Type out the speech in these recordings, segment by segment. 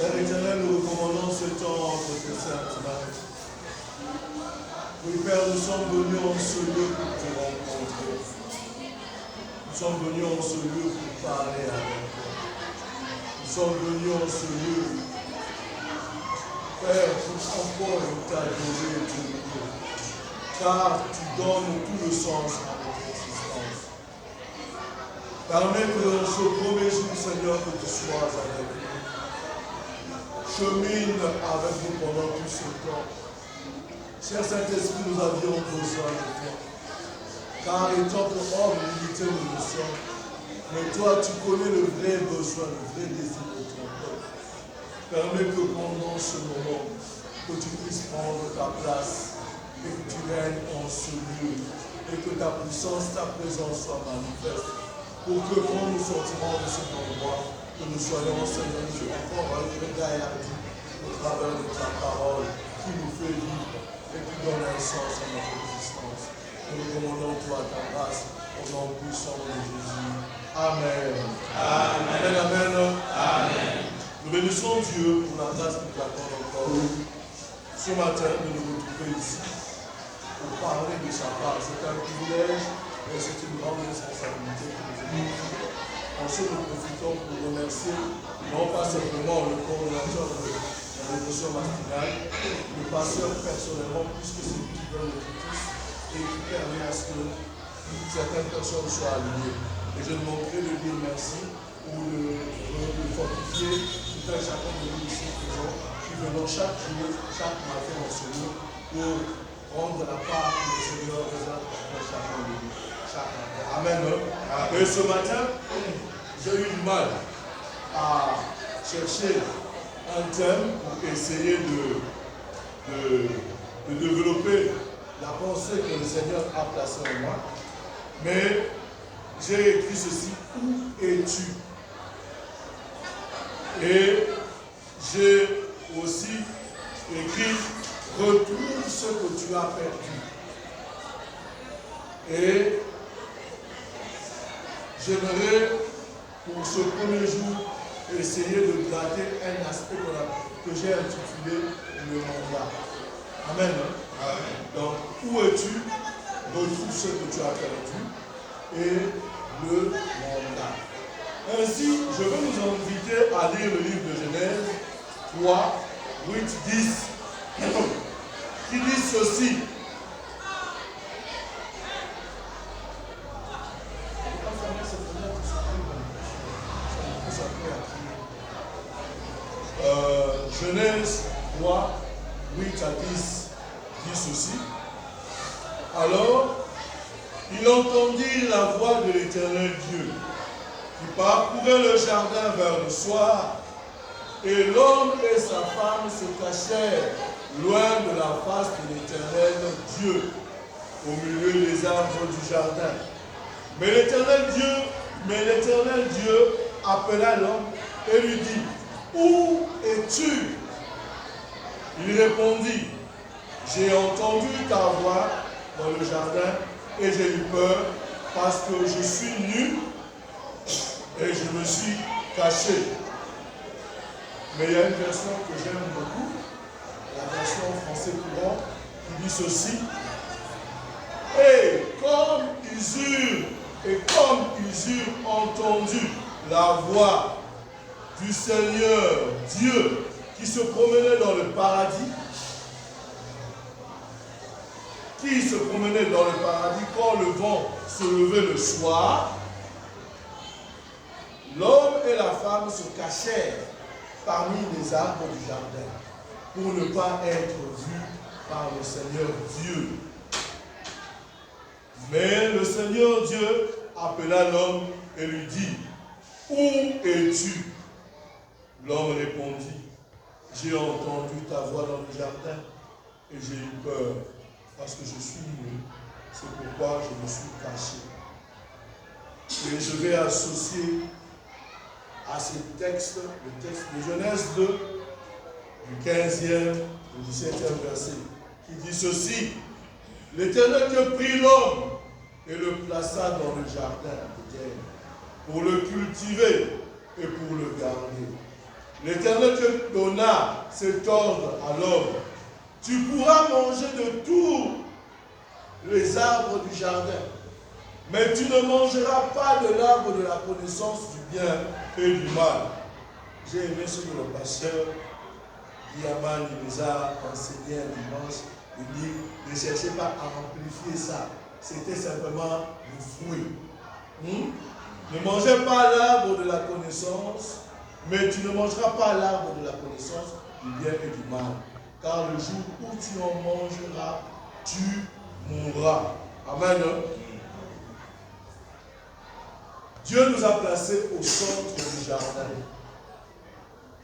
Père éternel, nous recommandons ce temps entre tes saintes mains. Oui, Père, nous sommes venus en ce lieu pour te rencontrer. Nous sommes venus en ce lieu pour parler avec toi. Nous sommes venus en ce lieu, Père, pour encore t'adorer et te louer. Car tu donnes tout le sens à notre existence. Permets que dans ce premier jour, Seigneur, que tu sois avec nous. Chemine avec nous pendant tout ce temps. Cher Saint-Esprit, nous avions besoin de toi. Car étant que homme limité nous le sommes, mais toi tu connais le vrai besoin, le vrai désir de ton peuple. Permets que pendant ce moment, que tu puisses prendre ta place et que tu règnes en ce lieu et que ta puissance, ta présence soit manifeste. Pour que quand nous sortirons de cet endroit, que nous soyons, Seigneur Dieu, encore un peu gaillardis au travers de ta parole qui nous fait vivre et qui donne un sens à notre existence. Nous recommandons toi ta grâce au nom puissant de Jésus. Amen. Amen. Amen. Amen. Amen. Nous bénissons Dieu pour la grâce qu'il nous accorde encore. Ce matin, de nous retrouver ici pour parler de sa part. C'est un privilège et c'est une grande responsabilité que nous avons. Ensuite, nous profitons pour remercier non pas simplement le coordinateur de la dévotion matinale, le pasteur personnellement, puisque c'est lui qui donne le titre et qui permet à ce que certaines personnes soient alignées. Et je ne manquerai de dire merci ou de fortifier tout un chacun de nous ici présents qui venons chaque jour, chaque matin en ce lieu pour rendre la part que le Seigneur réserve pour chacun de nous. Amen. Et ce matin, j'ai eu du mal à chercher un thème pour essayer de développer la pensée que le Seigneur a placée en moi. Mais j'ai écrit ceci: où es-tu? Et j'ai aussi écrit: retrouve ce que tu as perdu. Et j'aimerais, pour ce premier jour, essayer de gratter un aspect que j'ai intitulé le mandat. Amen. Amen. Donc, où es-tu? Retrouve ce que tu as perdu. Et le mandat. Ainsi, je veux nous inviter à lire le livre de Genèse 3, 8, 10, qui dit ceci. Genèse 3, 8 à 10 dit ceci. Alors, il entendit la voix de l'Éternel Dieu qui parcourait le jardin vers le soir, et l'homme et sa femme se cachèrent loin de la face de l'Éternel Dieu, au milieu des arbres du jardin. Mais l'Éternel Dieu appela l'homme et lui dit: où es-tu? Il répondit: j'ai entendu ta voix dans le jardin et j'ai eu peur parce que je suis nu et je me suis caché. Mais il y a une version que j'aime beaucoup, la version français courant, qui dit ceci: et comme ils eurent entendu la voix du Seigneur Dieu qui se promenait dans le paradis, quand le vent se levait le soir, l'homme et la femme se cachèrent parmi les arbres du jardin pour ne pas être vus par le Seigneur Dieu. Mais le Seigneur Dieu appela l'homme et lui dit: où es-tu? L'homme répondit: j'ai entendu ta voix dans le jardin et j'ai eu peur parce que je suis nu, c'est pourquoi je me suis caché. Et je vais associer à ce texte, le texte de Genèse 2, du 15e au 17e verset, qui dit ceci: l'Éternel Dieu prit l'homme et le plaça dans le jardin d'Éden pour le cultiver et pour le garder. l'Éternel Dieu donna cet ordre à l'homme. Tu pourras manger de tous les arbres du jardin, mais tu ne mangeras pas de l'arbre de la connaissance du bien et du mal. J'ai aimé ce que le pasteur Yaman nous a enseigné un dimanche. Il dit, ne cherchez pas à amplifier ça. C'était simplement le fruit. Ne mangez pas l'arbre de la connaissance, mais tu ne mangeras pas l'arbre de la connaissance du bien et du mal. Car le jour où tu en mangeras, tu mourras. Amen. Dieu nous a placés au centre du jardin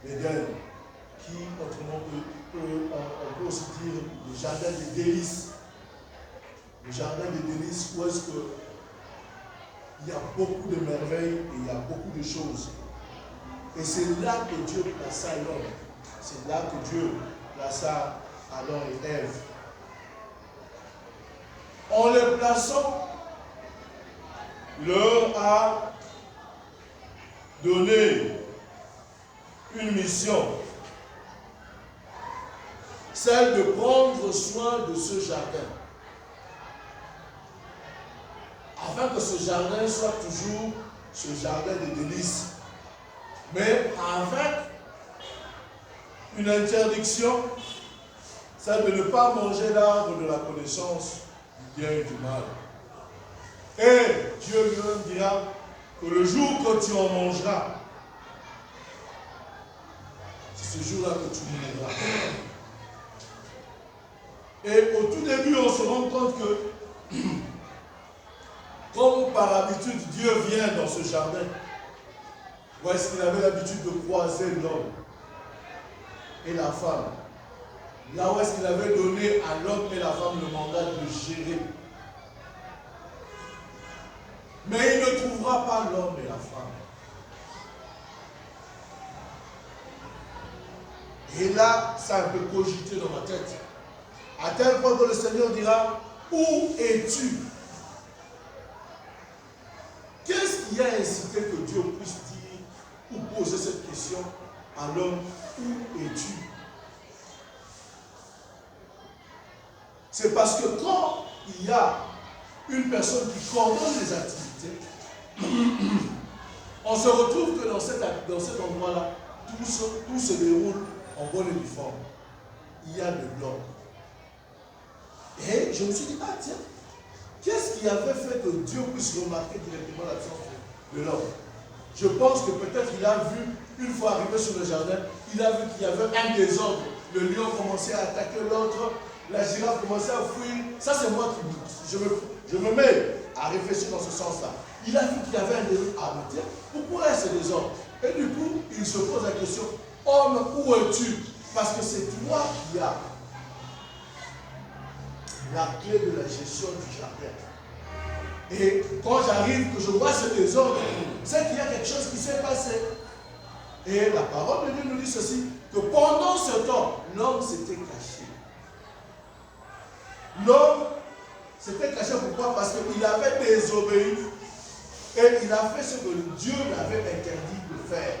d'Éden, qui, autrement, on peut aussi dire le jardin des délices. Le jardin des délices, où est-ce que il y a beaucoup de merveilles et il y a beaucoup de choses. Et c'est là que Dieu plaça l'homme. C'est là que Dieu plaça Adam et Ève. En les plaçant, leur a donné une mission, celle de prendre soin de ce jardin, afin que ce jardin soit toujours ce jardin de délices, mais avec une interdiction, celle de ne pas manger l'arbre de la connaissance du bien et du mal. Et Dieu lui dira que le jour que tu en mangeras, c'est ce jour-là que tu mourras. Et au tout début, on se rend compte que, comme par habitude, Dieu vient dans ce jardin, où est-ce qu'il avait l'habitude de croiser l'homme et la femme. Là où est-ce qu'il avait donné à l'homme et la femme le mandat de gérer. Mais il ne trouvera pas l'homme et la femme. Et là, ça a un peu cogité dans ma tête. À tel point que le Seigneur dira, où es-tu? Qu'est-ce qui a incité que Dieu puisse dire ou poser cette question à l'homme, où es-tu? C'est parce que quand il y a une personne qui coordonne les activités, on se retrouve que dans cet endroit-là, tout se déroule en bonne et due forme. Il y a de l'ordre. Et je me suis dit, ah tiens, qu'est-ce qui avait fait que Dieu puisse remarquer directement l'absence de l'homme? Je pense que peut-être il a vu, une fois arrivé sur le jardin, il a vu qu'il y avait un désordre. Le lion commençait à attaquer l'autre, la girafe commençait à fuir. Ça, c'est moi qui je me mets à réfléchir dans ce sens-là. Il a vu qu'il y avait un désordre. Ah, mais tiens, pourquoi est-ce ce désordre? Et du coup, il se pose la question, homme, où es-tu? Parce que c'est toi qui as la clé de la gestion du jardin. Et quand j'arrive, que je vois ce désordre, c'est qu'il y a quelque chose qui s'est passé. Et la parole de Dieu nous dit ceci, que pendant ce temps, l'homme s'était caché. L'homme s'était caché pourquoi? Parce qu'il avait désobéi et il a fait ce que Dieu l'avait interdit de faire.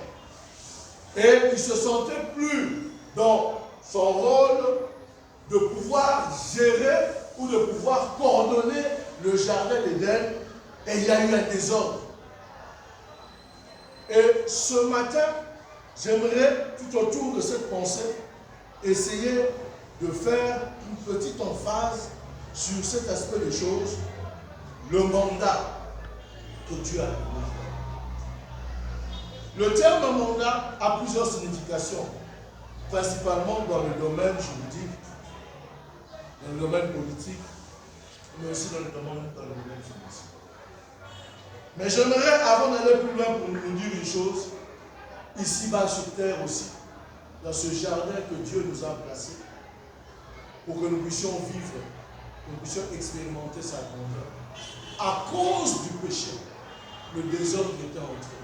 Et il ne se sentait plus dans son rôle de pouvoir gérer ou de pouvoir coordonner le jardin d'Éden, et il y a eu un désordre. Et ce matin, j'aimerais, tout autour de cette pensée, essayer de faire une petite emphase sur cet aspect des choses, le mandat que Dieu a donné. Le terme mandat a plusieurs significations, principalement dans le domaine juridique, dans le domaine politique, mais aussi dans le domaine financier. Mais j'aimerais, avant d'aller plus loin, pour nous dire une chose, ici-bas sur terre aussi, dans ce jardin que Dieu nous a placé, pour que nous puissions vivre, que nous puissions expérimenter sa grandeur. À cause du péché, le désordre était entré.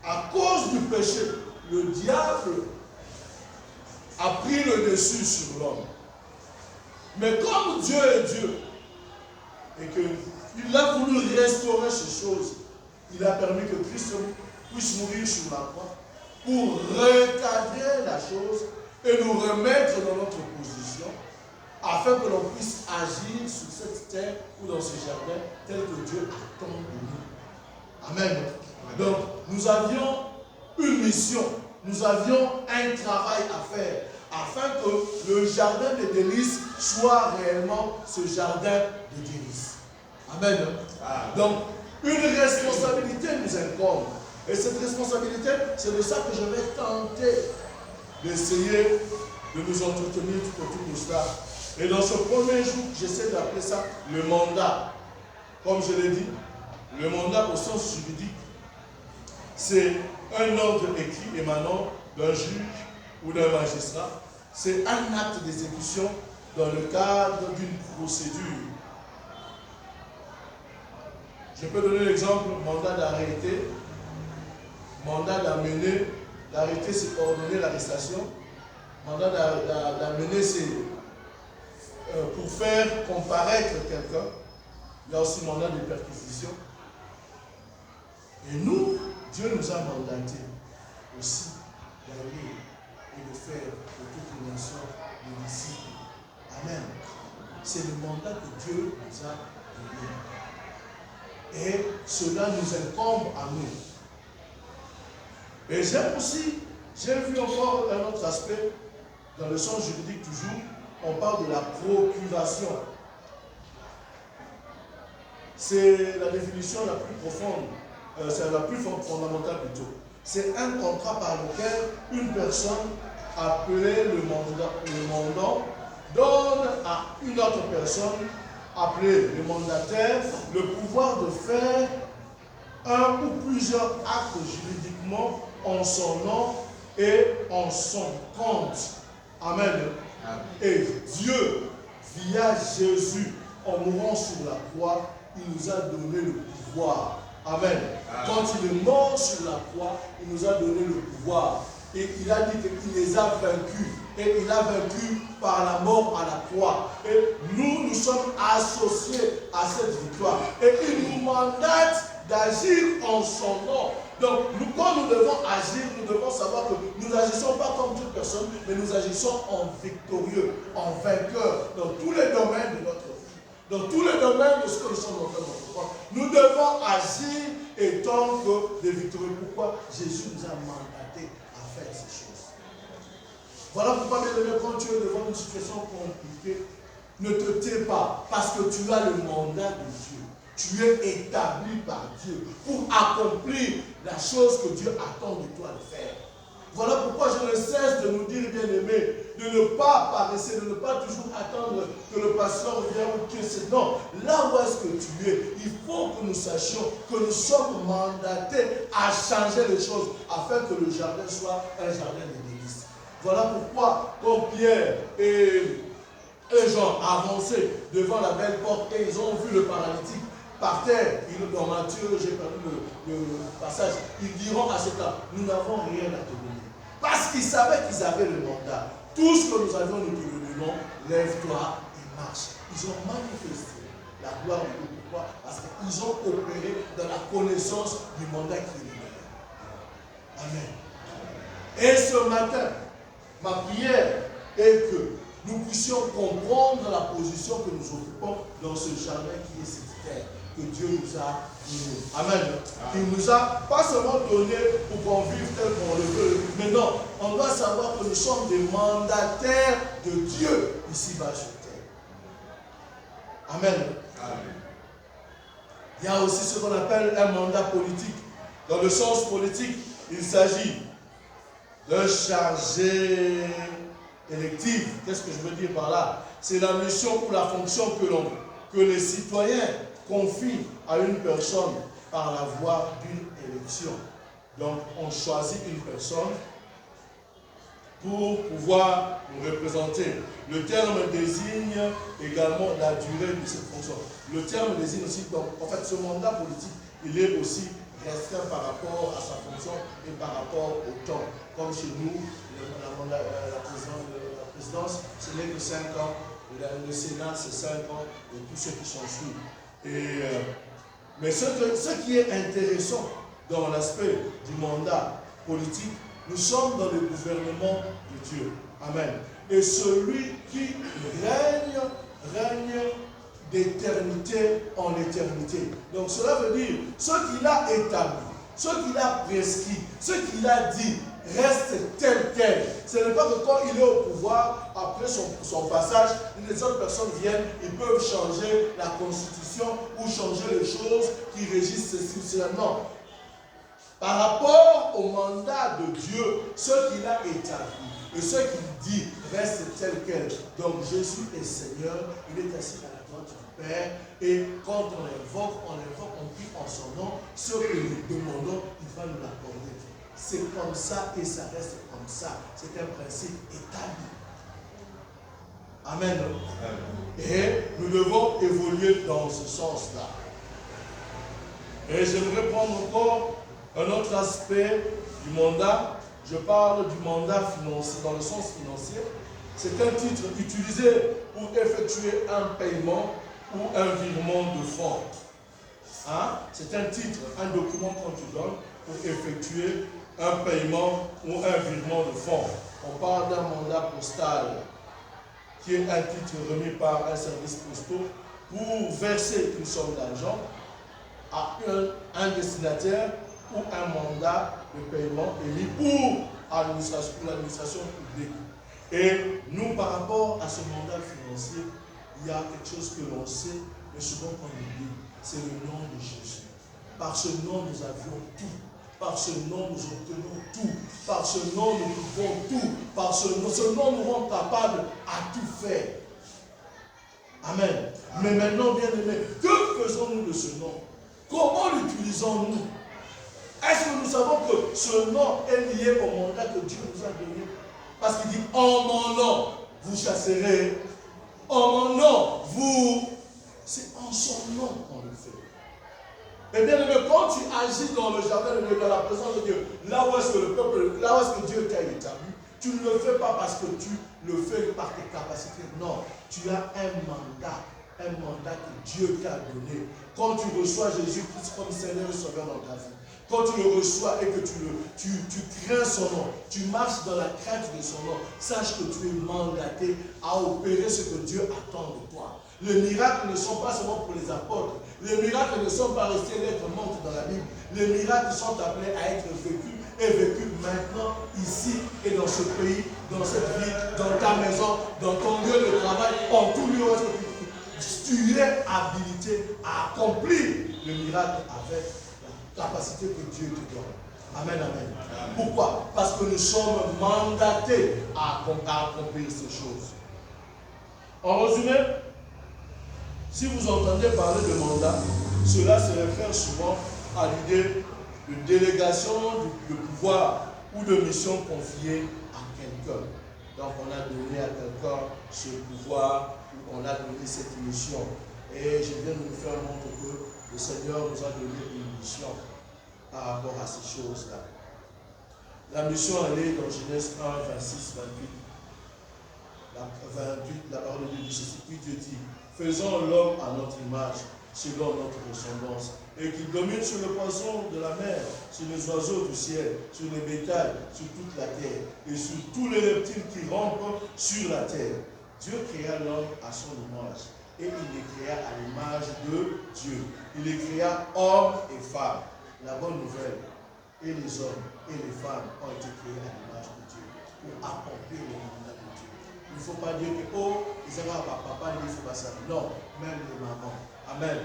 À cause du péché, le diable a pris le dessus sur l'homme. Mais comme Dieu est Dieu, et qu'il a voulu restaurer ces choses, il a permis que Christ puisse mourir sur la croix, pour recadrer la chose et nous remettre dans notre position afin que l'on puisse agir sur cette terre ou dans ce jardin tel que Dieu attend de nous. Amen. Donc, nous avions une mission, nous avions un travail à faire afin que le jardin de délices soit réellement ce jardin de délices. Amen. Donc, une responsabilité nous incombe. Et cette responsabilité, c'est de ça que je vais tenter d'essayer de nous entretenir tout autour de cela. Et dans ce premier jour, j'essaie d'appeler ça le mandat. Comme je l'ai dit, le mandat au sens juridique, c'est un ordre écrit émanant d'un juge ou d'un magistrat. C'est un acte d'exécution dans le cadre d'une procédure. Je peux donner l'exemple, mandat d'arrêter, mandat d'amener. L'arrêter, c'est ordonner l'arrestation. Mandat d'amener, c'est pour faire comparaître quelqu'un. Il y a aussi mandat de perquisition. Et nous, Dieu nous a mandatés aussi d'aller et de faire de toutes les nations des disciples. Amen. C'est le mandat que Dieu nous a donné. Et cela nous incombe à nous. Et j'aime aussi, j'ai vu encore un autre aspect, dans le sens juridique toujours, on parle de la procuration. C'est la définition la plus profonde, c'est la plus fondamentale plutôt. C'est un contrat par lequel une personne appelée le mandant donne à une autre personne appelée le mandataire le pouvoir de faire un ou plusieurs actes juridiquement en son nom et en son compte. Amen. Amen. Et Dieu, via Jésus, en mourant sur la croix, il nous a donné le pouvoir. Amen. Amen. Quand il est mort sur la croix, il nous a donné le pouvoir. Et il a dit qu'il les a vaincus. Et il a vaincu par la mort à la croix. Et nous sommes associés à cette victoire. Et il nous mandate d'agir en son nom. Donc, quand nous devons agir, nous devons savoir que nous n'agissons pas comme toute personne, mais nous agissons en victorieux, en vainqueur, dans tous les domaines de notre vie, dans tous les domaines de ce que nous sommes en train de faire. Nous devons agir étant que des victorieux. Pourquoi Jésus nous a mandatés à faire ces choses. Voilà pourquoi, mes amis, quand tu es devant une situation compliquée, ne te tais pas, parce que tu as le mandat de Dieu. Tu es établi par Dieu pour accomplir la chose que Dieu attend de toi de faire. Voilà pourquoi je ne cesse de nous dire, bien-aimés, de ne pas paresser, de ne pas toujours attendre que le pasteur vienne ou que c'est. Non, là où est-ce que tu es, il faut que nous sachions que nous sommes mandatés à changer les choses afin que le jardin soit un jardin de délices. Voilà pourquoi, quand Pierre et Jean avançaient devant la belle porte et ils ont vu le paralytique par terre, dans Matthieu, j'ai perdu le passage, ils diront à cet homme, nous n'avons rien à te donner. Parce qu'ils savaient qu'ils avaient le mandat. Tout ce que nous avions, nous te le donnons, lève-toi et marche. Ils ont manifesté la gloire de Dieu. Pourquoi? Parce qu'ils ont opéré dans la connaissance du mandat qui est donné. Amen. Et ce matin, ma prière est que nous puissions comprendre la position que nous occupons dans ce jardin qui est cette terre que Dieu nous a donné. Amen. Il nous a pas seulement donné pour qu'on vive tel qu'on le veut, mais non, on doit savoir que nous sommes des mandataires de Dieu ici-bas sur terre. Amen. Amen. Il y a aussi ce qu'on appelle un mandat politique. Dans le sens politique, il s'agit de chargé élective. Qu'est-ce que je veux dire par là? C'est la mission ou la fonction que les citoyens confient à une personne par la voie d'une élection. Donc, on choisit une personne pour pouvoir nous représenter. Le terme désigne également la durée de cette fonction. Le terme désigne aussi, donc, en fait, ce mandat politique, il est aussi restreint par rapport à sa fonction et par rapport au temps. Comme chez nous, la présidence, ce n'est que 5 ans, le Sénat, c'est 5 ans, et tous ceux qui s'en suivent. Mais ce qui est intéressant dans l'aspect du mandat politique, Nous sommes dans le gouvernement de Dieu. Amen. Et celui qui règne, règne d'éternité en éternité. Donc cela veut dire, ce qu'il a établi, ce qu'il a prescrit, ce qu'il a dit, reste tel quel. Ce n'est pas que quand il est au pouvoir, après son passage, les autres personnes viennent, ils peuvent changer la constitution ou changer les choses qui régissent ceci ou cela. Non. Par rapport au mandat de Dieu, ce qu'il a établi et ce qu'il dit reste tel quel. Donc Jésus est Seigneur, il est assis à la droite du Père, et quand on l'invoque, on prie en son nom, ce que nous demandons, il va nous l'accorder. C'est comme ça et ça reste comme ça. C'est un principe établi. Amen. Et nous devons évoluer dans ce sens-là. Et j'aimerais prendre encore un autre aspect du mandat. Je parle du mandat financier, dans le sens financier. C'est un titre utilisé pour effectuer un paiement ou un virement de fonds. Hein? C'est un titre, un document qu'on te donne pour effectuer un paiement ou un virement de fonds. On parle d'un mandat postal qui est un titre remis par un service postal pour verser une somme d'argent à un destinataire ou un mandat de paiement émis pour l'administration publique. Et nous, par rapport à ce mandat financier, il y a quelque chose que l'on sait, mais souvent qu'on oublie, c'est le nom de Jésus. Par ce nom, nous avions tout. Par ce nom, nous obtenons tout. Par ce nom, nous pouvons tout. Par ce nom nous rend capables à tout faire. Amen. Mais maintenant, bien aimés, que faisons-nous de ce nom? Comment l'utilisons-nous? Est-ce que nous savons que ce nom est lié au mandat que Dieu nous a donné? Parce qu'il dit, en mon nom, vous chasserez. En mon nom, vous... C'est en son nom qu'on le fait. Et bien aimé, quand tu agis dans le jardin de Dieu, dans la présence de Dieu, là où est-ce que le peuple, là où est-ce que Dieu t'a établi, tu ne le fais pas parce que tu le fais par tes capacités. Non, tu as un mandat que Dieu t'a donné. Quand tu reçois Jésus-Christ comme Seigneur et Sauveur dans ta vie, quand tu le reçois et que tu crains son nom, tu marches dans la crainte de son nom, sache que tu es mandaté à opérer ce que Dieu attend de toi. Les miracles ne sont pas seulement pour les apôtres. Les miracles ne sont pas restés lettres mortes dans la Bible. Les miracles sont appelés à être vécus maintenant, ici et dans ce pays, dans cette ville, dans ta maison, dans ton lieu de travail, en tout lieu où tu es habilité à accomplir le miracle avec la capacité que Dieu te donne. Amen, amen. Pourquoi? Parce que nous sommes mandatés à accomplir ces choses. En résumé, si vous entendez parler de mandat, cela se réfère souvent à l'idée de délégation de pouvoir ou de mission confiée à quelqu'un. Donc on a donné à quelqu'un ce pouvoir, ou on a donné cette mission. Et je viens de vous faire montre que le Seigneur nous a donné une mission par rapport à ces choses-là. La mission, elle est dans Genèse 1, 26, 28. La parole de Dieu dit ceci. Puis Dieu dit, faisons l'homme à notre image, selon notre ressemblance, et qu'il domine sur le poisson de la mer, sur les oiseaux du ciel, sur les bétails, sur toute la terre, et sur tous les reptiles qui rampent sur la terre. Dieu créa l'homme à son image, et il les créa à l'image de Dieu. Il les créa hommes et femmes. La bonne nouvelle, et les hommes et les femmes ont été créés à l'image de Dieu, pour accomplir le mandat de Dieu. Il ne faut pas dire que, oh, ils avaient un papa, il ne faut pas ça. Non, même les mamans. Amen.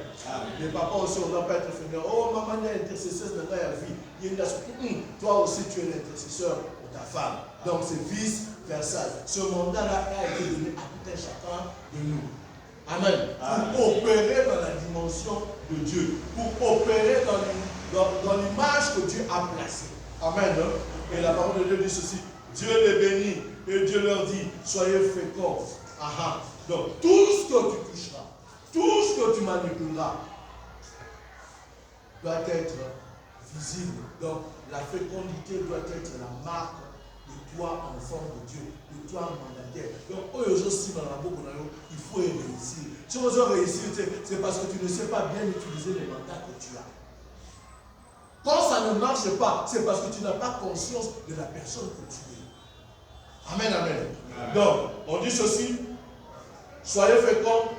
Les papas aussi, on ne doit pas être fainéant. Oh, maman est intercesseuse de la vie. Toi aussi, tu es l'intercesseur pour ta femme. Donc, c'est vice-versa. Ce mandat-là a été donné à tout un chacun de nous. Amen. Pour opérer dans la dimension de Dieu. Pour opérer dans l'image que Dieu a placée. Amen. Et la parole de Dieu dit ceci. Dieu les bénit et Dieu leur dit, soyez féconds. Donc, tout ce que tu toucheras, tout ce que tu manipuleras, doit être visible. Donc, la fécondité doit être la marque de toi, enfant de Dieu, de toi, mandataire. Donc, il faut réussir. Si on veut réussir, c'est parce que tu ne sais pas bien utiliser les mandats que tu as. Quand ça ne marche pas, c'est parce que tu n'as pas conscience de la personne que tu es. Amen, amen. Donc, on dit ceci, soyez féconds,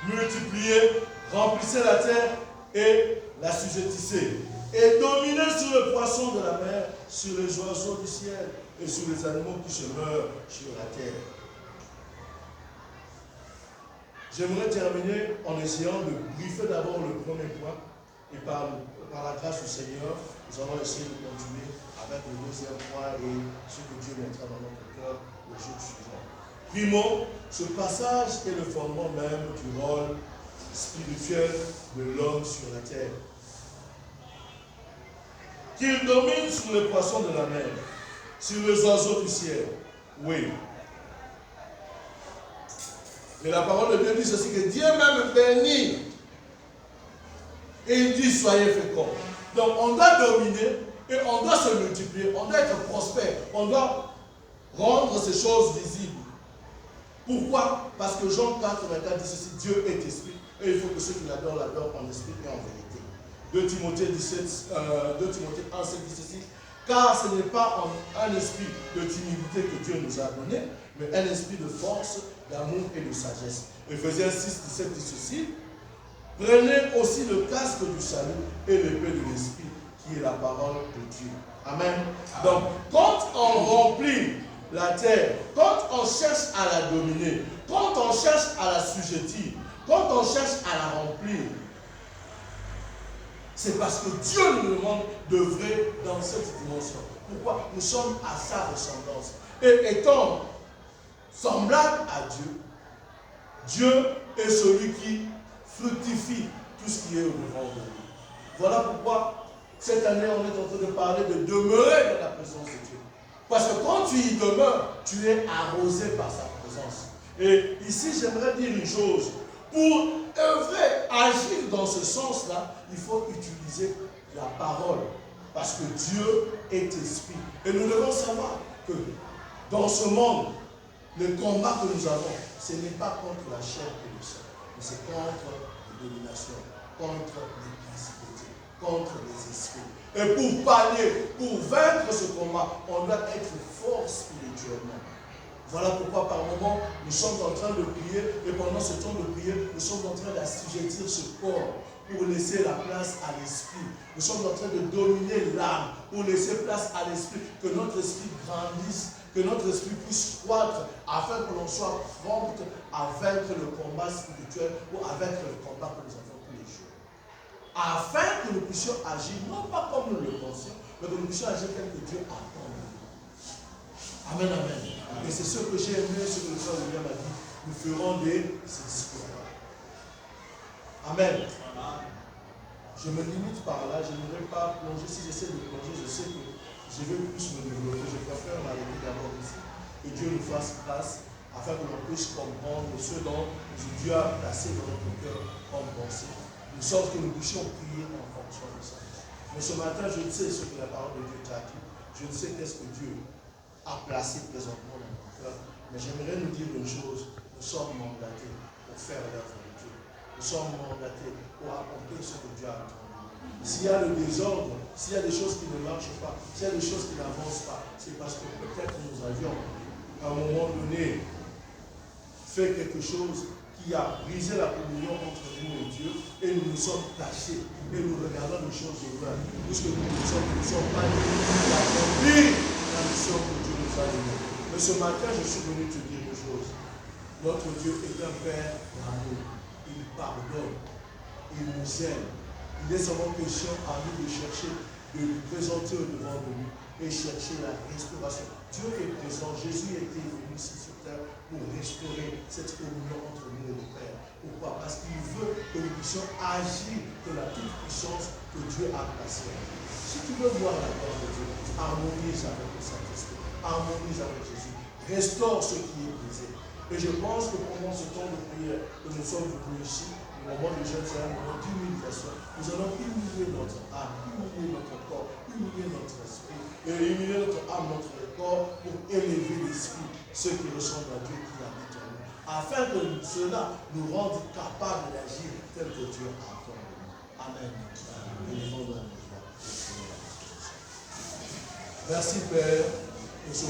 multipliez, remplissez la terre et la sujettissez. Et dominez sur le poisson de la mer, sur les oiseaux du ciel et sur les animaux qui se meurent sur la terre. J'aimerais terminer en essayant de briefer d'abord le premier point. Et par la grâce du Seigneur, nous allons essayer de continuer avec le deuxième point et ce que Dieu mettra dans notre cœur le jour suivant. Primo, ce passage est le fondement même du rôle spirituel de l'homme sur la terre. Qu'il domine sur les poissons de la mer, sur les oiseaux du ciel. Oui. Et la parole de Dieu dit ceci, que Dieu même bénit. Et il dit, soyez féconds. Donc on doit dominer et on doit se multiplier, on doit être prospère, on doit rendre ces choses visibles. Pourquoi? Parce que Jean 4,24 dit ceci, Dieu est esprit, et il faut que ceux qui l'adorent en esprit et en vérité. 2 Timothée 1,7 dit ceci, car ce n'est pas un esprit de timidité que Dieu nous a donné, mais un esprit de force, d'amour et de sagesse. Ephésiens 6,17 dit ceci, prenez aussi le casque du salut et l'épée de l'esprit, qui est la parole de Dieu. Amen. Donc, quand on remplit la terre, quand on cherche à la dominer, quand on cherche à la sujettir, quand on cherche à la remplir, c'est parce que Dieu nous demande d'œuvrer dans cette dimension. Pourquoi? Nous sommes à sa ressemblance. Et étant semblable à Dieu, Dieu est celui qui fructifie tout ce qui est au devant de lui. Voilà pourquoi cette année on est en train de parler de demeurer dans la présence de Dieu. Parce que quand tu y demeures, tu es arrosé par sa présence. Et ici j'aimerais dire une chose. Pour œuvrer, agir dans ce sens-là, il faut utiliser la parole. Parce que Dieu est esprit. Et nous devons savoir que dans ce monde, le combat que nous avons, ce n'est pas contre la chair et le sang, mais c'est contre les dominations, contre les principautés, contre les esprits. Et pour pallier, pour vaincre ce combat, on doit être fort spirituellement. Voilà pourquoi par moment, nous sommes en train de prier, et pendant ce temps de prière, nous sommes en train d'assujettir ce corps pour laisser la place à l'esprit. Nous sommes en train de dominer l'âme pour laisser place à l'esprit, que notre esprit grandisse, que notre esprit puisse croître, afin que l'on soit prompt à vaincre le combat spirituel ou à vaincre le combat que nous avons tous les jours. Afin que nous puissions agir, non pas comme nous le pensions, mais que nous puissions agir tel que Dieu attend de nous. Amen, amen. Et c'est ce que j'ai aimé, ce que le frère William a dit. Nous ferons des discours. Amen. Je me limite par là, je n'aimerais pas plonger. Si j'essaie de plonger, je sais que je vais plus me développer. Je préfère m'arrêter d'abord ici. Que Dieu nous fasse grâce afin que l'on puisse comprendre ce dont Dieu a placé dans notre cœur comme pensée. De sorte que nous puissions prier en fonction de ça. Mais ce matin, je ne sais ce que la parole de Dieu t'a dit. Je ne sais qu'est-ce que Dieu a placé présentement dans mon cœur. Mais j'aimerais nous dire une chose. Nous sommes mandatés pour faire l'œuvre de Dieu. Nous sommes mandatés pour accomplir ce que Dieu a attendu. S'il y a le désordre, s'il y a des choses qui ne marchent pas, s'il y a des choses qui n'avancent pas, c'est parce que peut-être nous avions, à un moment donné, fait quelque chose qui a brisé la communion entre nous et Dieu, et nous nous sommes cachés, et nous regardons les choses de loin, puisque nous ne sommes pas accomplir la mission que Dieu nous a donnée. Mais ce matin, je suis venu te dire une chose. Notre Dieu est un Père d'amour. Il pardonne. Il nous aime. Il est seulement question à nous de chercher, de nous présenter au devant de nous et chercher la restauration. Dieu est présent. Jésus était venu ici sur terre pour restaurer cette communion entre nous et le Père. Pourquoi? Parce qu'il veut que nous puissions agir de la toute puissance que Dieu a placée. Si tu veux voir la gloire de Dieu, harmonise avec le Saint-Esprit, harmonise avec Jésus, restaure ce qui est brisé. Et je pense que pendant ce temps de prière que nous sommes venus ici, le moment de jeûne, c'est un moment d'humiliation. Nous allons humilier notre âme, humilier notre corps, humilier notre esprit, et humilier notre âme, notre corps, pour élever l'esprit, ceux qui ressemblent à Dieu qui habite en nous, afin que cela nous rende capables d'agir tel que Dieu a attend de nous. Amen. Merci Père de ce